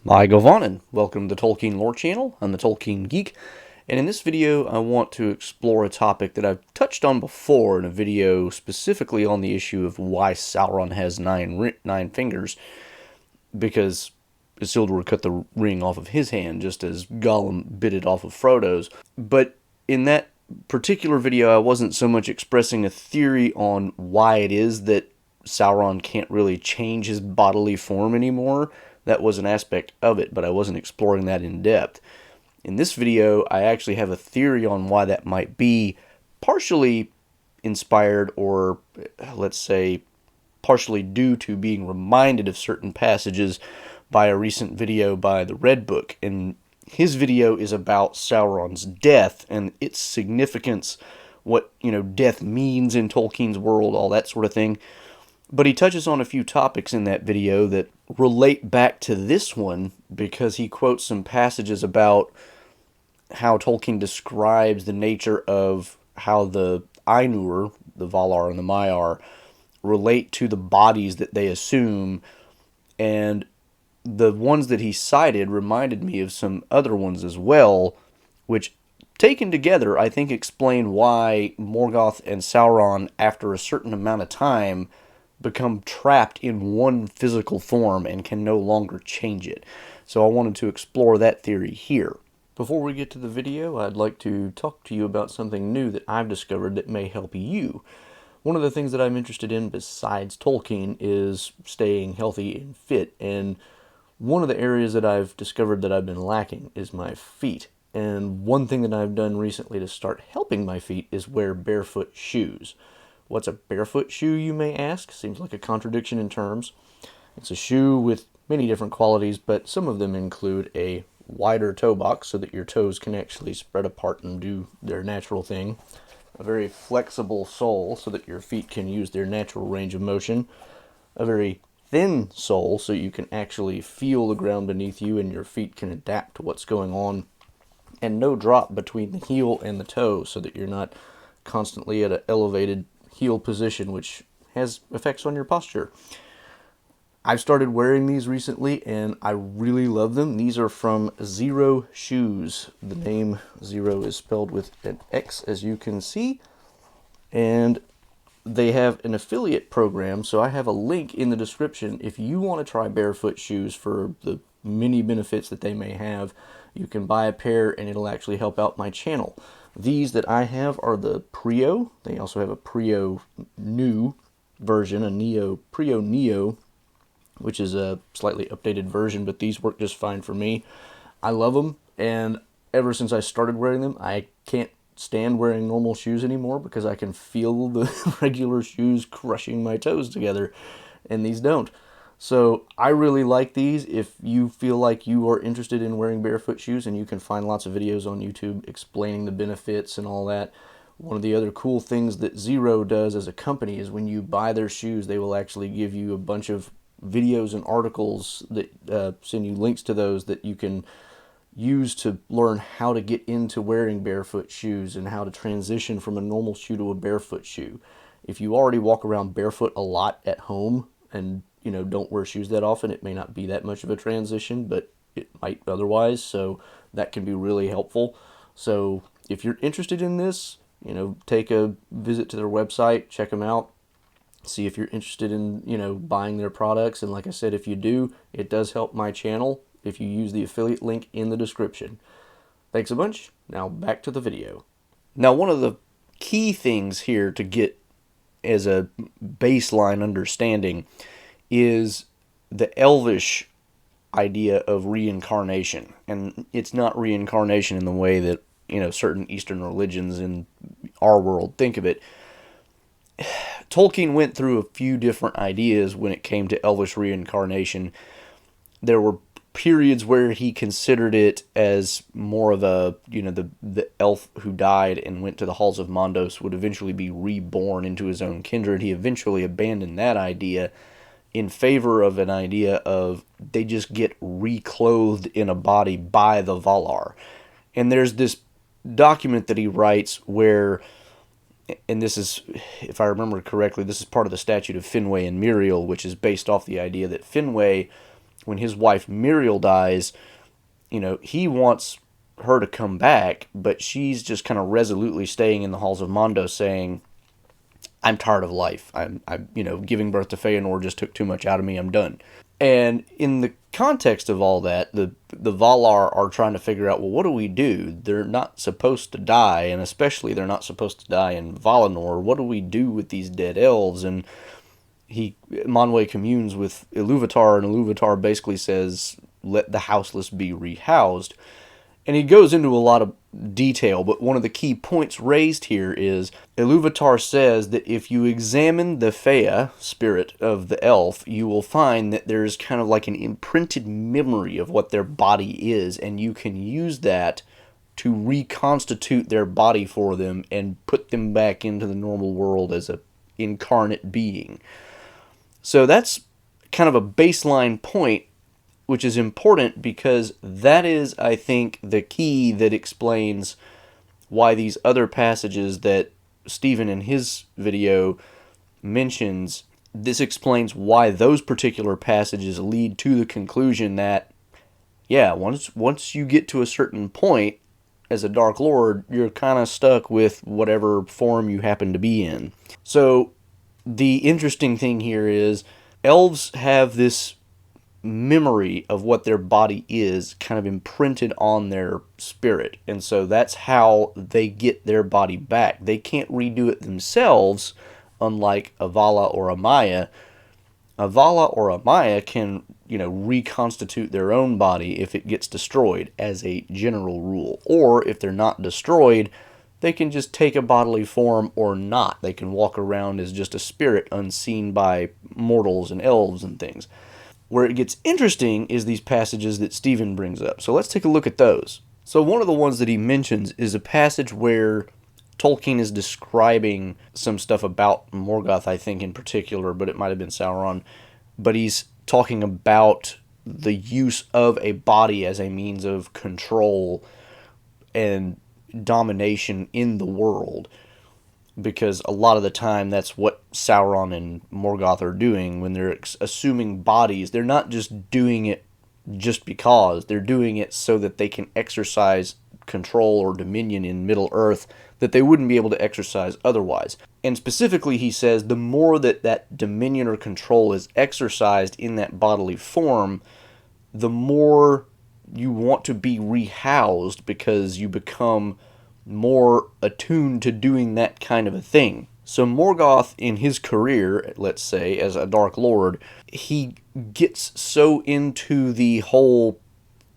Hi, Govanen. Welcome to the Tolkien Lore Channel. I'm the Tolkien Geek, and in this video I want to explore a topic that I've touched on before in a video specifically on the issue of why Sauron has nine fingers, because Isildur cut the ring off of his hand just as Gollum bit it off of Frodo's. But in that particular video I wasn't so much expressing a theory on why it is that Sauron can't really change his bodily form anymore. That was an aspect of it, but I wasn't exploring that in depth. In this video, I actually have a theory on why that might be, partially inspired, or let's say partially due to being reminded of certain passages by a recent video by the Red Book. And his video is about Sauron's death and its significance, what, death means in Tolkien's world, all that sort of thing. But he touches on a few topics in that video that relate back to this one, because he quotes some passages about how Tolkien describes the nature of how the Ainur, the Valar and the Maiar, relate to the bodies that they assume. And the ones that he cited reminded me of some other ones as well, which taken together I think explain why Morgoth and Sauron, after a certain amount of time, become trapped in one physical form and can no longer change it. So I wanted to explore that theory here. Before we get to the video, I'd like to talk to you about something new that I've discovered that may help you. One of the things that I'm interested in besides Tolkien is staying healthy and fit, and one of the areas that I've discovered that I've been lacking is my feet. And one thing that I've done recently to start helping my feet is wear barefoot shoes. What's a barefoot shoe, you may ask? Seems like a contradiction in terms. It's a shoe with many different qualities, but some of them include a wider toe box so that your toes can actually spread apart and do their natural thing, a very flexible sole so that your feet can use their natural range of motion, a very thin sole so you can actually feel the ground beneath you and your feet can adapt to what's going on, and no drop between the heel and the toe so that you're not constantly at an elevated heel position, which has effects on your posture. I've started wearing these recently and I really love them. These are from Xero Shoes. The name Xero is spelled with an X, as you can see, and they have an affiliate program, so I have a link in the description. If you want to try barefoot shoes for the many benefits that they may have, you can buy a pair and it'll actually help out my channel. These that I have are the Prio. They also have a Prio New version, a Prio Neo, which is a slightly updated version, but these work just fine for me. I love them, and ever since I started wearing them, I can't stand wearing normal shoes anymore because I can feel the regular shoes crushing my toes together, and these don't. So I really like these. If you feel like you are interested in wearing barefoot shoes, and you can find lots of videos on YouTube explaining the benefits and all that. One of the other cool things that Xero does as a company is when you buy their shoes, they will actually give you a bunch of videos and articles that send you links to those that you can use to learn how to get into wearing barefoot shoes and how to transition from a normal shoe to a barefoot shoe. If you already walk around barefoot a lot at home and don't wear shoes that often, it may not be that much of a transition, but it might otherwise, so that can be really helpful. So if you're interested in this, take a visit to their website, check them out, see if you're interested in, buying their products, and like I said, if you do, it does help my channel if you use the affiliate link in the description. Thanks a bunch. Now back to the video. Now, one of the key things here to get as a baseline understanding is the Elvish idea of reincarnation. And it's not reincarnation in the way that, certain Eastern religions in our world think of it. Tolkien went through a few different ideas when it came to Elvish reincarnation. There were periods where he considered it as more of a, the elf who died and went to the halls of Mondos would eventually be reborn into his own kindred. He eventually abandoned that idea in favor of an idea of they just get reclothed in a body by the Valar. And there's this document that he writes where, and this is, if I remember correctly, this is part of the Statute of Finwë and Miriel, which is based off the idea that Finwë when his wife Muriel dies, he wants her to come back, but she's just kind of resolutely staying in the halls of Mondo saying, I'm tired of life. I'm giving birth to Feanor just took too much out of me. I'm done. And in the context of all that, the Valar are trying to figure out, well, what do we do? They're not supposed to die, and especially they're not supposed to die in Valinor. What do we do with these dead elves? And Manwë communes with Iluvatar, and Iluvatar basically says, let the houseless be rehoused. And he goes into a lot of detail, but one of the key points raised here is Iluvatar says that if you examine the Fea, spirit of the elf, you will find that there's kind of like an imprinted memory of what their body is, and you can use that to reconstitute their body for them and put them back into the normal world as a incarnate being. So that's kind of a baseline point, which is important because that is, I think, the key that explains why these other passages that Stephen in his video mentions, this explains why those particular passages lead to the conclusion that, yeah, once you get to a certain point as a Dark Lord, you're kind of stuck with whatever form you happen to be in. So the interesting thing here is elves have this memory of what their body is kind of imprinted on their spirit, and so that's how they get their body back. They can't redo it themselves, unlike a Vala or a Maya. A Vala or a Maya can reconstitute their own body if it gets destroyed, as a general rule, or if they're not destroyed, they can just take a bodily form or not. They can walk around as just a spirit unseen by mortals and elves and things. Where it gets interesting is these passages that Stephen brings up. So let's take a look at those. So one of the ones that he mentions is a passage where Tolkien is describing some stuff about Morgoth, I think in particular, but it might have been Sauron. But he's talking about the use of a body as a means of control and domination in the world. Because a lot of the time that's what Sauron and Morgoth are doing when they're assuming bodies. They're not just doing it just because. They're doing it so that they can exercise control or dominion in Middle-earth that they wouldn't be able to exercise otherwise. And specifically, he says, the more that dominion or control is exercised in that bodily form, the more you want to be rehoused because you become more attuned to doing that kind of a thing. So Morgoth, in his career, let's say, as a Dark Lord, he gets so into the whole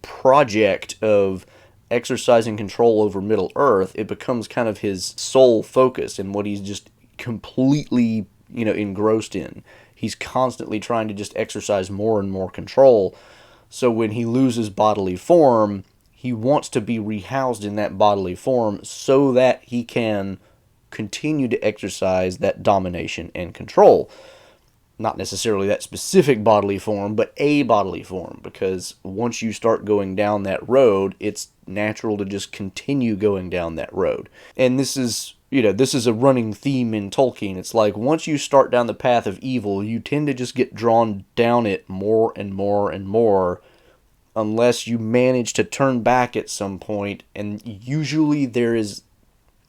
project of exercising control over Middle-earth, it becomes kind of his sole focus and what he's just completely, engrossed in. He's constantly trying to just exercise more and more control. So when he loses bodily form, he wants to be rehoused in that bodily form so that he can continue to exercise that domination and control. Not necessarily that specific bodily form, but a bodily form, because once you start going down that road, it's natural to just continue going down that road. And this is a running theme in Tolkien. It's like once you start down the path of evil, you tend to just get drawn down it more and more and more, unless you manage to turn back at some point. And usually there is,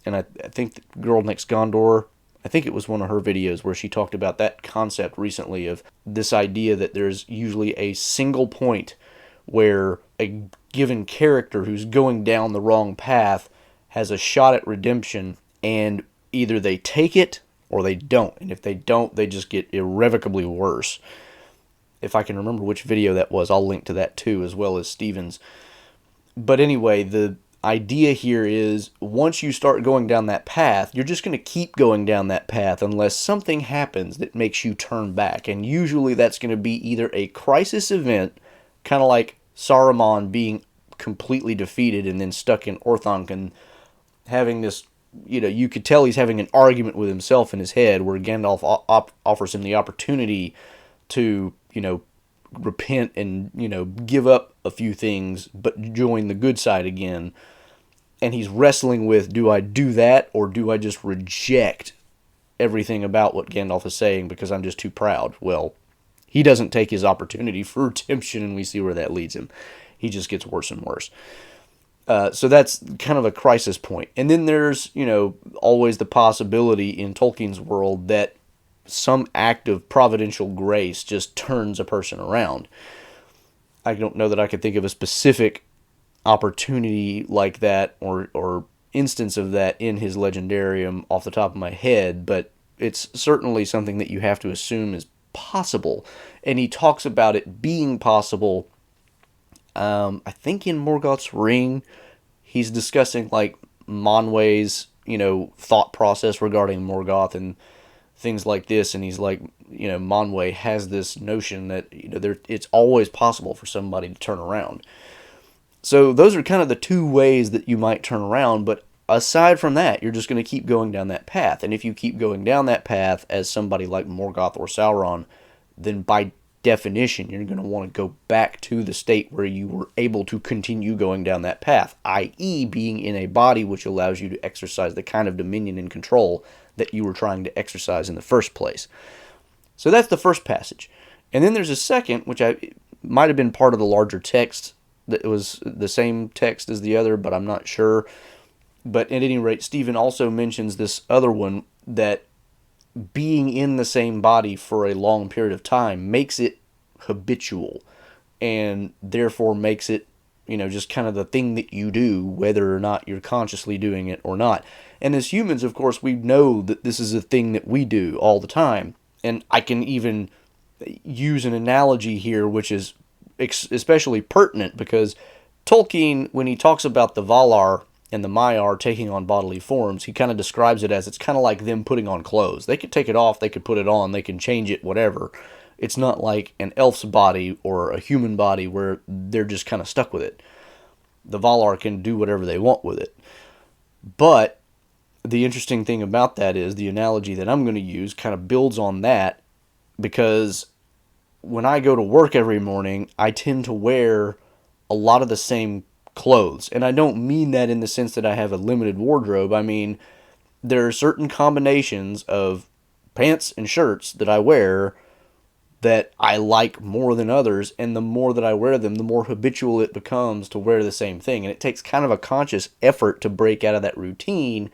and I think the Girl Next Gondor, I think it was one of her videos where she talked about that concept recently of this idea that there's usually a single point where a given character who's going down the wrong path has a shot at redemption, and either they take it or they don't. And if they don't, they just get irrevocably worse. If I can remember which video that was, I'll link to that too, as well as Stephen's. But anyway, the idea here is once you start going down that path, you're just going to keep going down that path unless something happens that makes you turn back. And usually that's going to be either a crisis event, kind of like Saruman being completely defeated and then stuck in Orthanc and having this, you could tell he's having an argument with himself in his head where Gandalf offers him the opportunity to, repent and, give up a few things, but join the good side again. And he's wrestling with, do I do that, or do I just reject everything about what Gandalf is saying because I'm just too proud? Well, He doesn't take his opportunity for redemption, and we see where that leads him. He just gets worse and worse. So that's kind of a crisis point. And then there's, always the possibility in Tolkien's world that some act of providential grace just turns a person around. I don't know that I could think of a specific opportunity like that or instance of that in his legendarium off the top of my head, but it's certainly something that you have to assume is possible. And he talks about it being possible. I think in Morgoth's Ring, he's discussing like Manwë's, thought process regarding Morgoth and things like this, and he's like, Manwë has this notion that it's always possible for somebody to turn around. So those are kind of the two ways that you might turn around, but aside from that, you're just going to keep going down that path. And if you keep going down that path as somebody like Morgoth or Sauron, then by definition, you're going to want to go back to the state where you were able to continue going down that path, i.e. being in a body which allows you to exercise the kind of dominion and control that you were trying to exercise in the first place. So that's the first passage. And then there's a second, which might have been part of the larger text, that was the same text as the other, but I'm not sure. But at any rate, Stephen also mentions this other one, that being in the same body for a long period of time makes it habitual, and therefore makes it, just kind of the thing that you do, whether or not you're consciously doing it or not. And as humans, of course, we know that this is a thing that we do all the time. And I can even use an analogy here, which is especially pertinent, because Tolkien, when he talks about the Valar and the Maiar taking on bodily forms, he kind of describes it as it's kind of like them putting on clothes. They could take it off, they could put it on, they can change it, whatever. It's not like an elf's body or a human body where they're just kind of stuck with it. The Valar can do whatever they want with it. But the interesting thing about that is the analogy that I'm going to use kind of builds on that, because when I go to work every morning, I tend to wear a lot of the same clothes. And I don't mean that in the sense that I have a limited wardrobe. I mean, there are certain combinations of pants and shirts that I wear that I like more than others, and the more that I wear them, the more habitual it becomes to wear the same thing. And it takes kind of a conscious effort to break out of that routine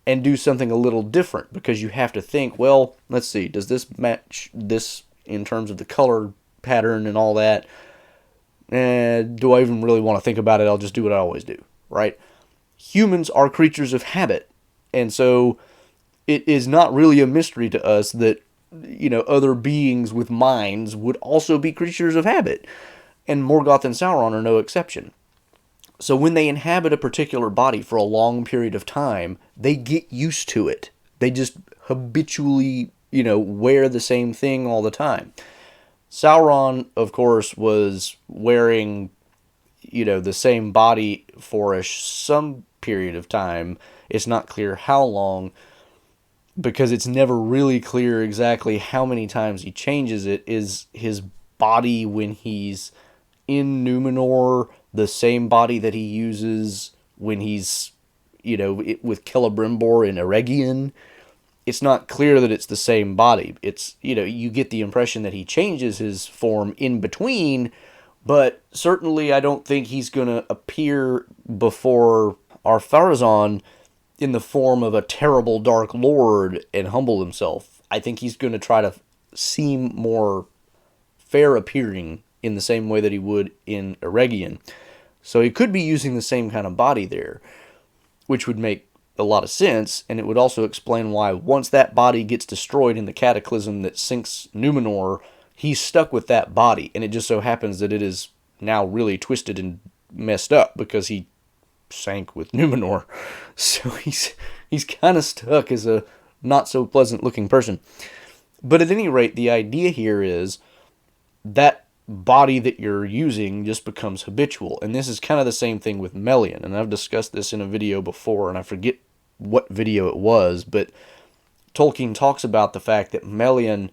and do something a little different, because you have to think, well, let's see, does this match this in terms of the color pattern and all that? Do I even really want to think about it? I'll just do what I always do, right? Humans are creatures of habit, and so it is not really a mystery to us that other beings with minds would also be creatures of habit, and Morgoth and Sauron are no exception. So when they inhabit a particular body for a long period of time, they get used to it. They just habitually, wear the same thing all the time. Sauron, of course, was wearing, the same body for some period of time. It's not clear how long, because it's never really clear exactly how many times he changes it. Is his body when he's in Numenor the same body that he uses when he's, with Celebrimbor in Eregion? It's not clear that it's the same body. It's, you get the impression that he changes his form in between, but certainly I don't think he's going to appear before Ar-Pharazôn in the form of a terrible Dark Lord and humble himself. I think he's going to try to seem more fair appearing in the same way that he would in Eregion. So he could be using the same kind of body there, which would make a lot of sense, and it would also explain why once that body gets destroyed in the cataclysm that sinks Numenor, he's stuck with that body, and it just so happens that it is now really twisted and messed up because he sank with Numenor. So he's kind of stuck as a not so pleasant looking person. But at any rate, the idea here is that body that you're using just becomes habitual. And this is kind of the same thing with Melian. And I've discussed this in a video before, and I forget what video it was, but Tolkien talks about the fact that Melian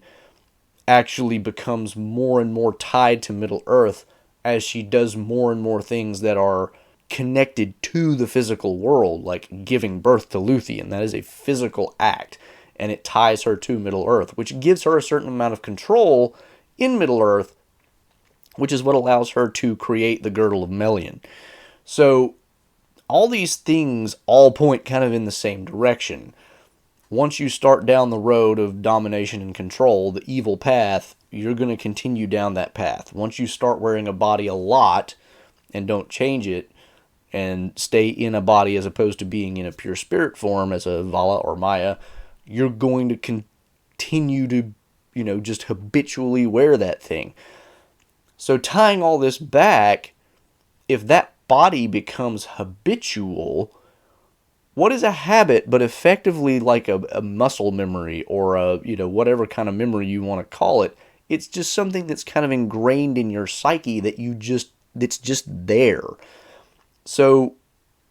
actually becomes more and more tied to Middle-earth as she does more and more things that are connected to the physical world, like giving birth to Luthien. That is a physical act, and it ties her to Middle-earth, which gives her a certain amount of control in Middle-earth, which is what allows her to create the Girdle of Melian. So all these things all point kind of in the same direction. Once you start down the road of domination and control, the evil path, you're going to continue down that path. Once you start wearing a body a lot and don't change it and stay in a body as opposed to being in a pure spirit form as a Vala or Maya, you're going to continue to, just habitually wear that thing. So tying all this back, if that body becomes habitual, what is a habit but effectively like a muscle memory or a, whatever kind of memory you want to call it? It's just something that's kind of ingrained in your psyche that's just there. So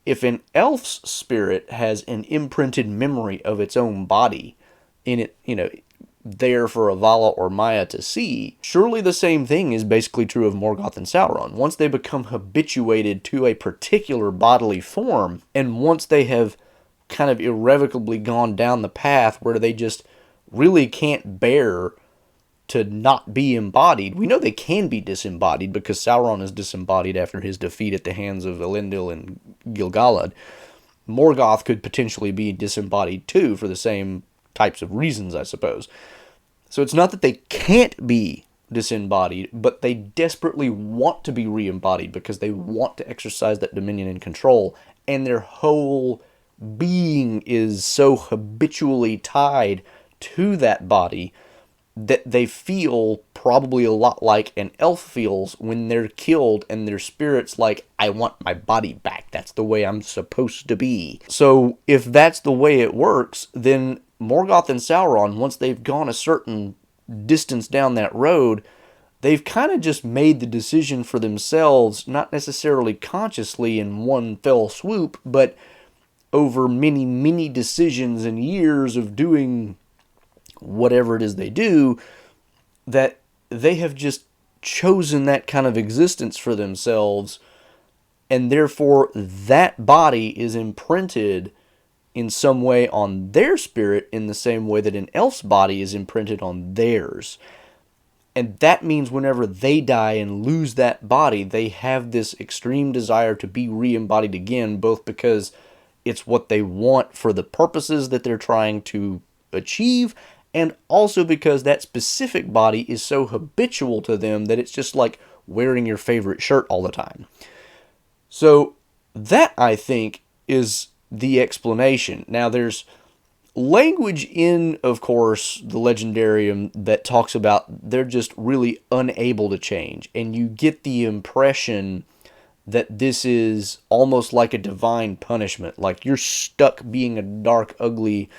if an elf's spirit has an imprinted memory of its own body in it, there for a Vala or Maya to see, surely the same thing is basically true of Morgoth and Sauron. Once they become habituated to a particular bodily form, and once they have kind of irrevocably gone down the path where they just really can't bear to not be embodied. We know they can be disembodied because Sauron is disembodied after his defeat at the hands of Elendil and Gil-galad. Morgoth could potentially be disembodied too for the same types of reasons, I suppose. So it's not that they can't be disembodied, but they desperately want to be re-embodied because they want to exercise that dominion and control, and their whole being is so habitually tied to that body that they feel probably a lot like an elf feels when they're killed and their spirit's like, I want my body back. That's the way I'm supposed to be. So if that's the way it works, then Morgoth and Sauron, once they've gone a certain distance down that road, they've kind of just made the decision for themselves, not necessarily consciously in one fell swoop, but over many, many decisions and years of doing whatever it is they do, that they have just chosen that kind of existence for themselves, and therefore that body is imprinted in some way on their spirit in the same way that an elf's body is imprinted on theirs. And that means whenever they die and lose that body, they have this extreme desire to be re-embodied again, both because it's what they want for the purposes that they're trying to achieve, and also because that specific body is so habitual to them that it's just like wearing your favorite shirt all the time. So that, I think, is the explanation. Now, there's language in, of course, the Legendarium that talks about they're just really unable to change, and you get the impression that this is almost like a divine punishment, like you're stuck being a dark, ugly,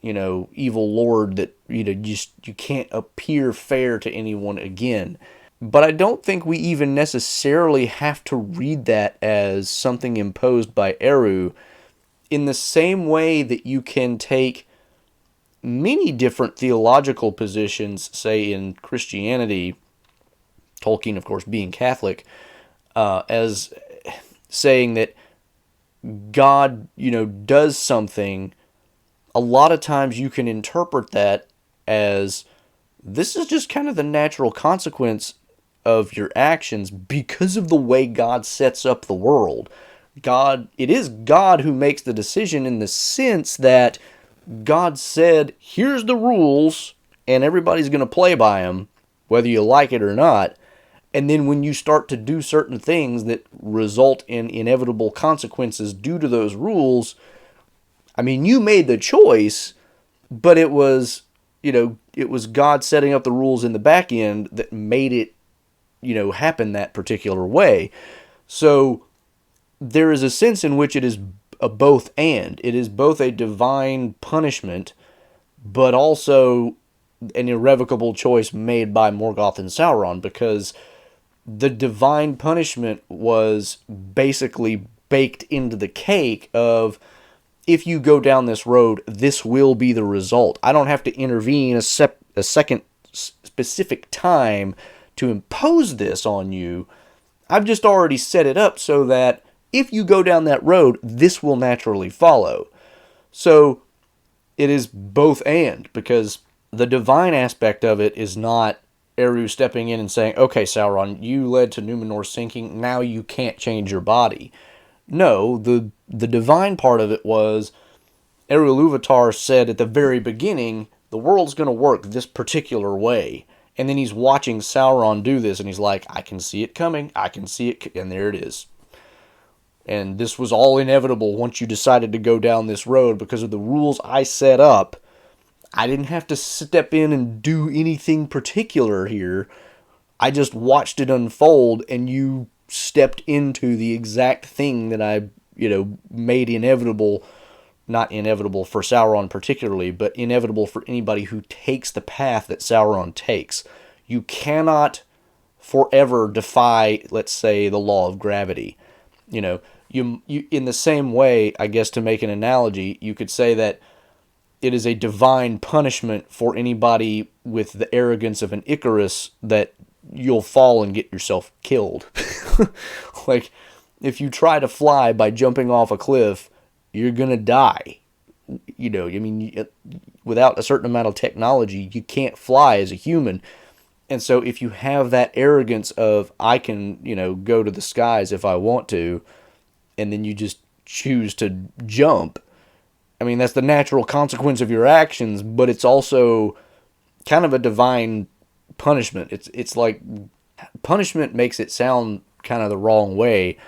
evil lord that, you can't appear fair to anyone again. But I don't think we even necessarily have to read that as something imposed by Eru, in the same way that you can take many different theological positions, say in Christianity, Tolkien, of course, being Catholic, as saying that God, does something. A lot of times you can interpret that as this is just kind of the natural consequence of your actions because of the way God sets up the world. It is God who makes the decision in the sense that God said, here's the rules, and everybody's going to play by them, whether you like it or not. And then when you start to do certain things that result in inevitable consequences due to those rules, you made the choice, but it was God setting up the rules in the back end that made it, happen that particular way. So there is a sense in which it is a both and. It is both a divine punishment, but also an irrevocable choice made by Morgoth and Sauron, because the divine punishment was basically baked into the cake of, if you go down this road, this will be the result. I don't have to intervene a second specific time to impose this on you. I've just already set it up so that if you go down that road, this will naturally follow. So it is both and, because the divine aspect of it is not Eru stepping in and saying, okay, Sauron, you led to Numenor's sinking, now you can't change your body. No, the divine part of it was Eru Ilúvatar said at the very beginning, the world's going to work this particular way. And then he's watching Sauron do this, and he's like, I can see it coming, I can see it, and there it is. And this was all inevitable once you decided to go down this road because of the rules I set up. I didn't have to step in and do anything particular here. I just watched it unfold, and you stepped into the exact thing that I, made inevitable. Not inevitable for Sauron particularly, but inevitable for anybody who takes the path that Sauron takes. You cannot forever defy, let's say, the law of gravity. You in the same way, I guess, to make an analogy, you could say that it is a divine punishment for anybody with the arrogance of an Icarus that you'll fall and get yourself killed. Like, if you try to fly by jumping off a cliff, you're going to die. Without a certain amount of technology, you can't fly as a human. And so if you have that arrogance of, I can, go to the skies if I want to, and then you just choose to jump, that's the natural consequence of your actions, but it's also kind of a divine punishment. It's like, punishment makes it sound kind of the wrong way,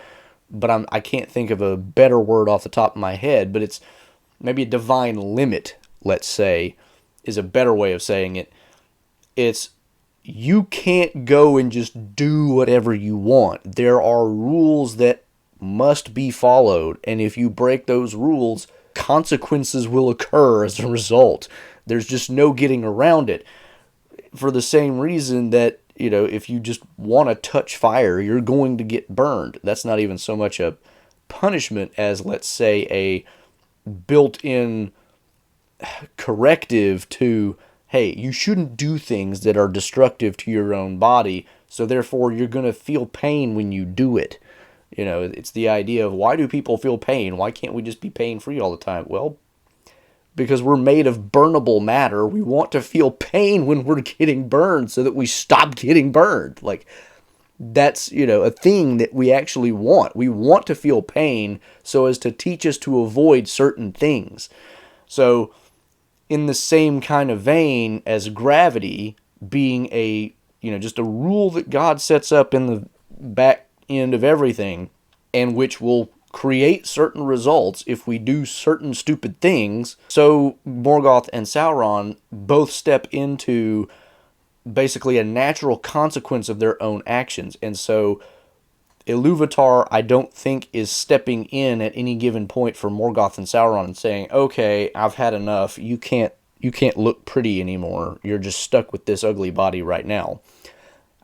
but I can't think of a better word off the top of my head, but it's maybe a divine limit, let's say, is a better way of saying it. It's, you can't go and just do whatever you want. There are rules that must be followed, and if you break those rules, consequences will occur as a result. There's just no getting around it. For the same reason that, if you just want to touch fire, you're going to get burned. That's not even so much a punishment as, let's say, a built-in corrective to, hey, you shouldn't do things that are destructive to your own body, so therefore you're going to feel pain when you do it. It's the idea of, why do people feel pain? Why can't we just be pain-free all the time? Well, because we're made of burnable matter, we want to feel pain when we're getting burned so that we stop getting burned. Like, that's, a thing that we actually want. We want to feel pain so as to teach us to avoid certain things. So, in the same kind of vein as gravity being a, just a rule that God sets up in the back end of everything, and which will create certain results if we do certain stupid things. So Morgoth and Sauron both step into basically a natural consequence of their own actions. And so Ilúvatar, I don't think, is stepping in at any given point for Morgoth and Sauron and saying, okay, I've had enough. You can't look pretty anymore. You're just stuck with this ugly body right now.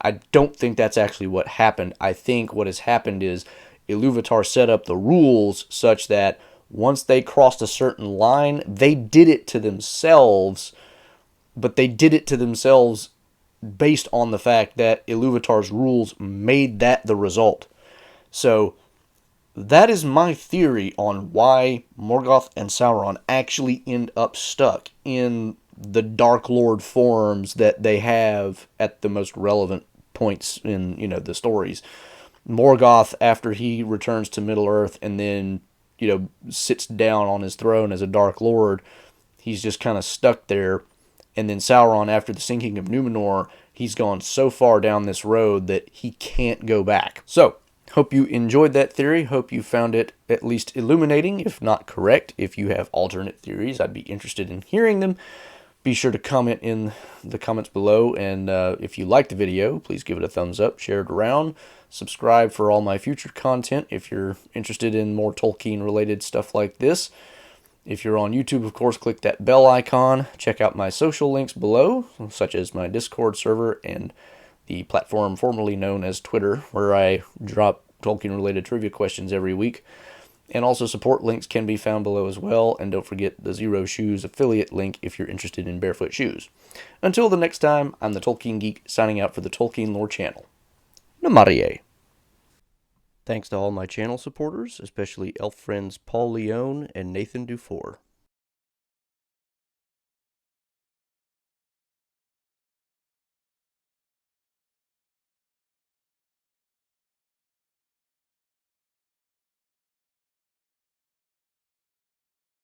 I don't think that's actually what happened. I think what has happened is Ilúvatar set up the rules such that once they crossed a certain line, they did it to themselves, but they did it to themselves based on the fact that Ilúvatar's rules made that the result. So that is my theory on why Morgoth and Sauron actually end up stuck in the Dark Lord forms that they have at the most relevant points in, the stories. Morgoth, after he returns to Middle-earth and then, sits down on his throne as a Dark Lord, he's just kind of stuck there. And then Sauron, after the sinking of Numenor, he's gone so far down this road that he can't go back. So, hope you enjoyed that theory. Hope you found it at least illuminating, if not correct. If you have alternate theories, I'd be interested in hearing them. Be sure to comment in the comments below, and if you liked the video, please give it a thumbs up, share it around, subscribe for all my future content if you're interested in more Tolkien-related stuff like this. If you're on YouTube, of course, click that bell icon. Check out my social links below, such as my Discord server and the platform formerly known as Twitter, where I drop Tolkien-related trivia questions every week. And also support links can be found below as well. And don't forget the Zero Shoes affiliate link if you're interested in Barefoot Shoes. Until the next time, I'm the Tolkien Geek, signing out for the Tolkien Lore channel. Namarie. Thanks to all my channel supporters, especially elf friends Paul Leone and Nathan Dufour.